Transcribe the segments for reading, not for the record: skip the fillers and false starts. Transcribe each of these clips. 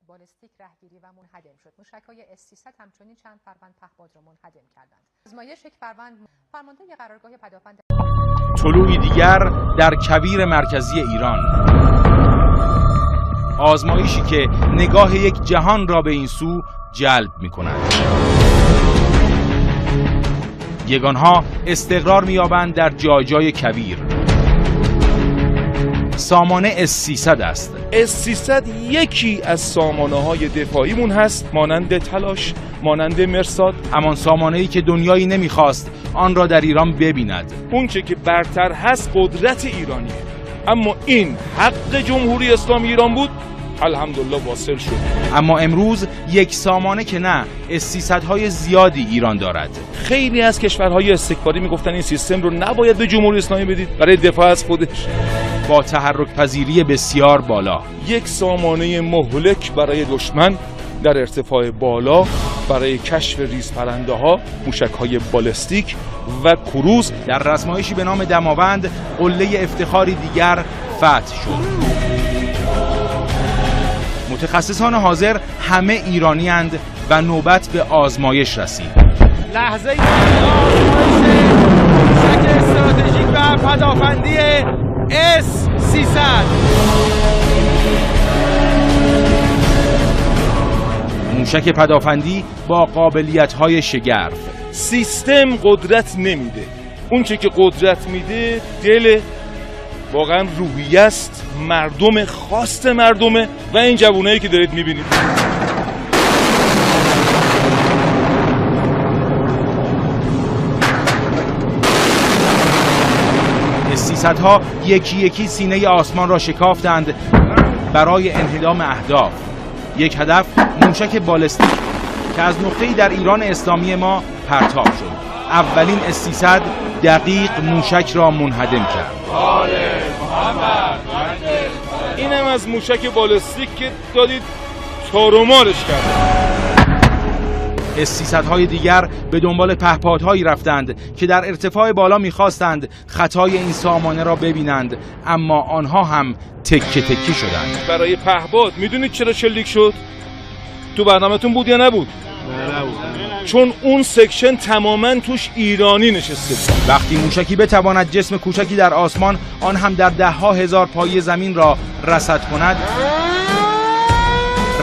بالستیک رهگیری و منهدم شد. موشک‌های S300 همچنین چند فروند پهپاد را منهدم کردند. آزمایش یک فروند فرمانده قرارگاه پدافند. طلوعی دیگر در کویر مرکزی ایران، آزمایشی که نگاه یک جهان را به این سو جلب می‌کند. یگانها استقرار می‌یابند در جای جای کویر. سامانه S300 است. S300 یکی از سامانه‌های دفاعیمون هست، مانند تلاش، مانند مرصاد. همان سامانه‌ای که دنیایی نمی‌خواست آن را در ایران ببیند. اون چه که برتر هست قدرت ایرانیه، اما این حق جمهوری اسلامی ایران بود، الحمدلله واصل شد. اما امروز یک سامانه که نه، S300 های زیادی ایران دارد. خیلی از کشورهای استکباری میگفتن این سیستم رو نباید به جمهوری اسلامی بدید برای دفاع از خودش. با تحرک پذیری بسیار بالا، یک سامانه مهلک برای دشمن در ارتفاع بالا برای کشف ریزپرنده ها، موشک های بالستیک و کروز. در رزمایشی به نام دماوند قله افتخاری دیگر فتح شد. متخصصان حاضر همه ایرانی اند و نوبت به آزمایش رسید. لحظه آزمایش موشک استراتژیک و پدافندی S300. موشک پدافندی با قابلیت‌های شگرف. سیستم قدرت نمیده، اون چه که قدرت میده دل، واقعا روحیه است، مردم، خواست مردمه و این جوانایی که دارید میبینید. S300 ها یکی یکی سینه آسمان را شکافتند برای انهدام اهداف. یک هدف موشک بالستیک که از نقطه‌ای در ایران اسلامی ما پرتاب شد. اولین S300 دقیق موشک را منهدم کرد. اینم از موشک بالستیک که دادید تارومارش کرد. S300 های دیگر به دنبال پهپادهایی رفتند که در ارتفاع بالا می‌خواستند خطای این سامانه را ببینند، اما آنها هم تکه تکه شدند. برای پهپاد میدونید چرا شلیک شد؟ تو برنامه‌تون بود یا نبود؟ چون اون سکشن تماما توش ایرانی نشسته بود. وقتی موشکی بتواند جسم کوچکی در آسمان، آن هم در ده‌ها هزار پایه زمین را رصد کند،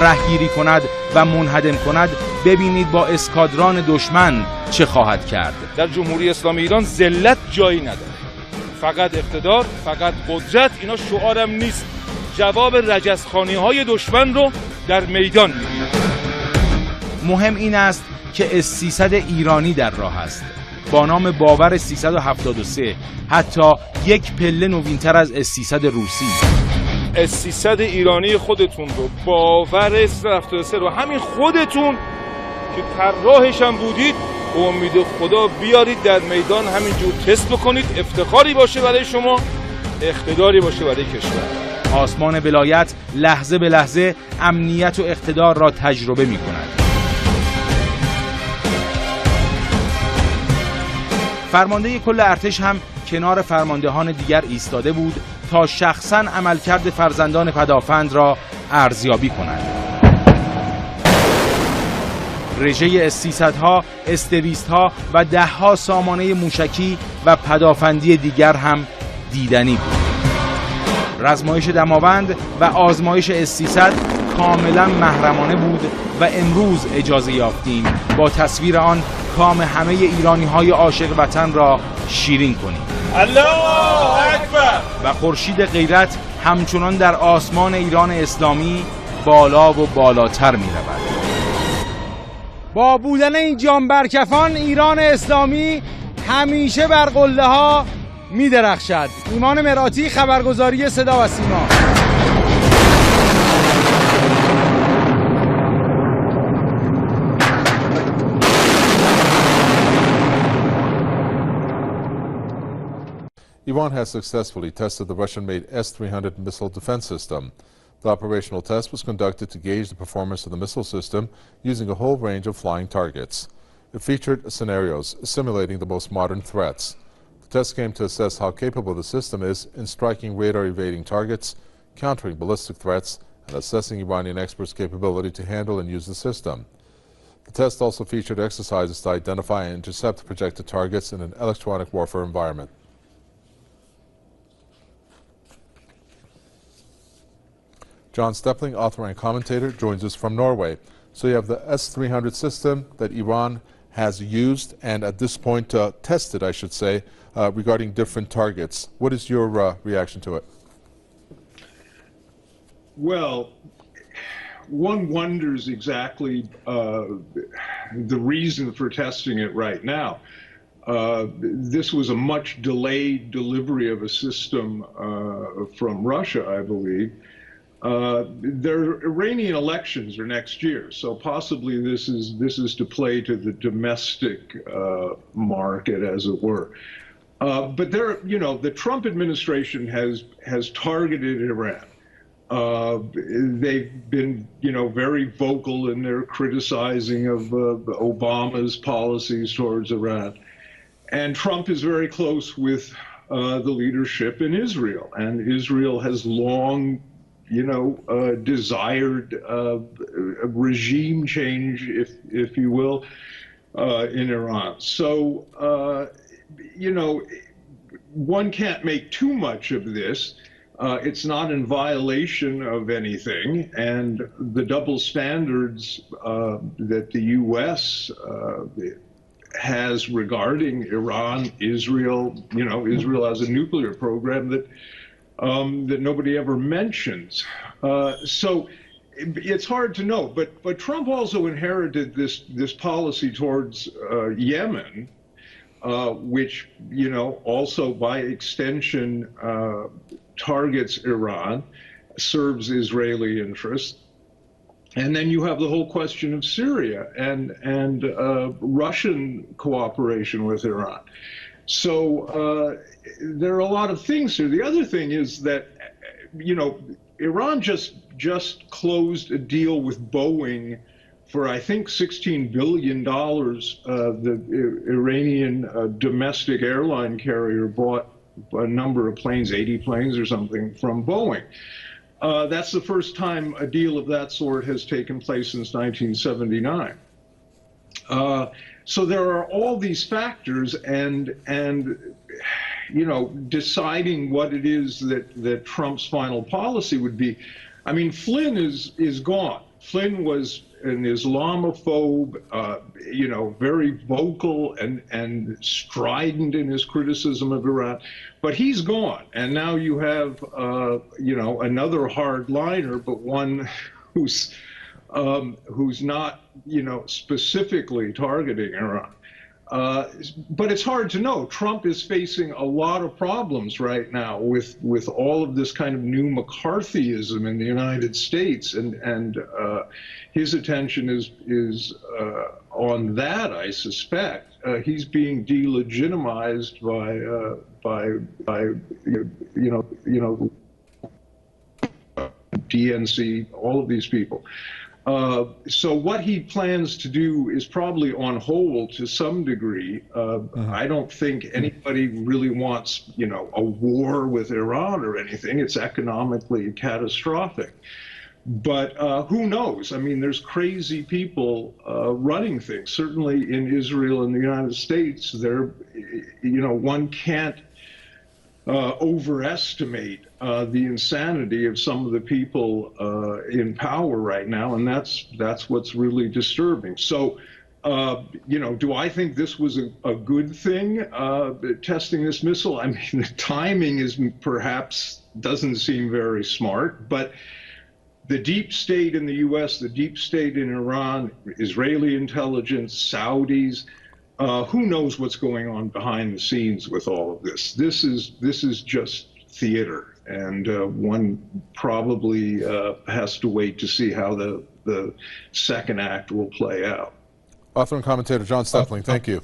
رهگیری کند و منهدم کند، ببینید با اسکادران دشمن چه خواهد کرد. در جمهوری اسلامی ایران ذلت جایی نداره، فقط اقتدار، فقط قدرت. اینا شعارم نیست، جواب رجزخوانی‌های دشمن رو در میدان می‌دیم. مهم این است که S300 ایرانی در راه است با نام باور 373، حتی یک پله نوینتر از S300 روسی. S300 ایرانی خودتون رو، باور 373 رو، همین خودتون که طراحش هم بودید، به امید خدا بیارید در میدان همینجور تست بکنید. افتخاری باشه برای شما، اقتداری باشه برای کشور. آسمان ولایت لحظه به لحظه امنیت و اقتدار را تجربه می کند. فرمانده کل ارتش هم کنار فرماندهان دیگر ایستاده بود تا شخصاً عملکرد فرزندان پدافند را ارزیابی کند. رژه S300 ها، S200 ها و 10 ها سامانه موشکی و پدافندی دیگر هم دیدنی بود. رزمایش دماوند و آزمایش S300 کاملا محرمانه بود و امروز اجازه یافتیم با تصویر آن کام همه ایرانی های عاشق وطن را شیرین کنیم. الله اکبر! و خورشید غیرت همچنان در آسمان ایران اسلامی بالا و بالاتر می رود. با بودن این جانبرکفان ایران اسلامی همیشه بر قله ها می درخشد. ایمان مراتی، خبرگزاری صدا و سیما. Iran has successfully tested the Russian-made S300 missile defense system. The operational test was conducted to gauge the performance of the missile system using a whole range of flying targets. It featured scenarios simulating the most modern threats. The test came to assess how capable the system is in striking radar-evading targets, countering ballistic threats, and assessing Iranian experts' capability to handle and use the system. The test also featured exercises to identify and intercept projected targets in an electronic warfare environment. John Stepling, author and commentator, joins us from Norway. So you have the S300 system that Iran has used and at this point tested, I should say, regarding different targets. What is your reaction to it? Well, one wonders exactly the reason for testing it right now. This was a much delayed delivery of a system from Russia, I believe. Their Iranian elections are next year, so possibly this is to play to the domestic market, as it were. But the Trump administration has targeted Iran. They've been, very vocal in their criticizing of Obama's policies towards Iran. And Trump is very close with the leadership in Israel. And Israel has long, desired a regime change, if you will, in Iran. So, one can't make too much of this. It's not in violation of anything, and the double standards that the U.S. Has regarding Iran, Israel, Israel has a nuclear program that nobody ever mentions. So it's hard to know. But Trump also inherited this policy towards Yemen, which also by extension targets Iran, serves Israeli interests. And then you have the whole question of Syria and Russian cooperation with Iran. So there are a lot of things here. The other thing is that, Iran just closed a deal with Boeing for, I think, $16 billion. The Iranian domestic airline carrier bought a number of planes, 80 planes or something, from Boeing. That's the first time a deal of that sort has taken place since 1979. So there are all these factors, and deciding what it is that Trump's final policy would be. I mean, Flynn is gone. Flynn was an Islamophobe, very vocal and strident in his criticism of Iran, but he's gone. And now you have, another hardliner, but one who's not, specifically targeting Iran. But it's hard to know. Trump is facing a lot of problems right now with all of this kind of new McCarthyism in the United States, and his attention is on that. I suspect he's being delegitimized by DNC, all of these people. So what he plans to do is probably on hold to some degree. I don't think anybody really wants, a war with Iran or anything. It's economically catastrophic. But who knows? I mean, there's crazy people running things. Certainly in Israel and the United States, one can't overestimate the insanity of some of the people in power right now, and that's what's really disturbing. So, do I think this was a good thing, testing this missile? I mean, the timing perhaps doesn't seem very smart, but the deep state in the U.S., the deep state in Iran, Israeli intelligence, Saudis, who knows what's going on behind the scenes with all of this? This is just theater, and one probably has to wait to see how the second act will play out. Author and commentator John Stepling, thank you.